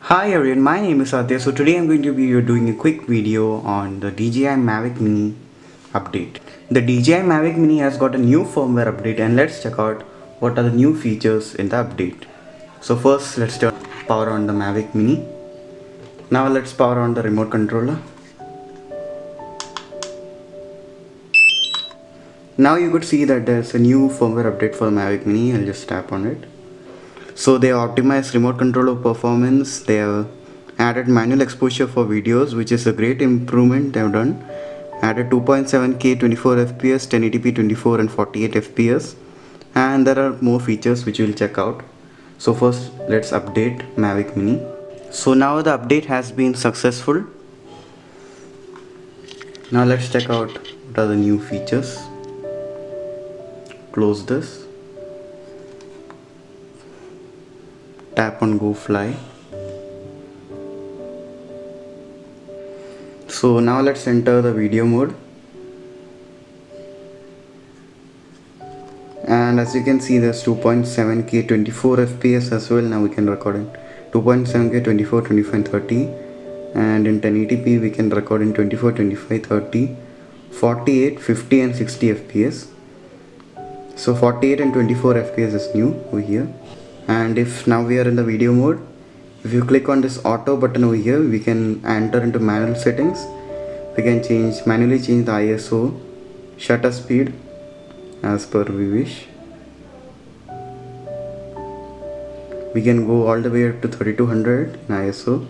Hi everyone, my name is Satya. So today I'm going to be doing a quick video on the DJI Mavic Mini update. The DJI Mavic Mini has got a new firmware update and let's check out what are the new features in the update. So first let's turn power on the Mavic Mini. Now let's power on the remote controller. Now you could see that there's a new firmware update for the Mavic Mini. I'll just tap on it. So they optimized remote controller performance. They have added manual exposure for videos, which is a great improvement they've done. Added 2.7K 24 FPS, 1080p 24 and 48 FPS, and there are more features which we'll check out. So first let's update Mavic Mini. So now the update has been successful. Now let's check out what are the new features. Close this. Tap on Go Fly. So now let's enter the video mode, and as you can see there's 2.7K 24 FPS as well. Now we can record in 2.7K 24, 25 and 30, and in 1080p we can record in 24, 25, 30, 48, 50 and 60 FPS. So 48 and 24 FPS is new over here. And if now we are in the video mode, if you click on this auto button over here, we can enter into manual settings. We can manually change the ISO, shutter speed as per we wish. We can go all the way up to 3200 in ISO.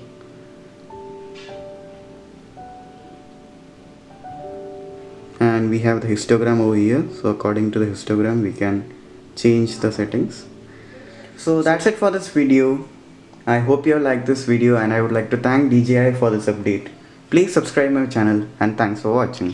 And we have the histogram over here, so according to the histogram we can change the settings. So that's it for this video. I hope you liked this video and I would like to thank DJI for this update. Please subscribe my channel and thanks for watching.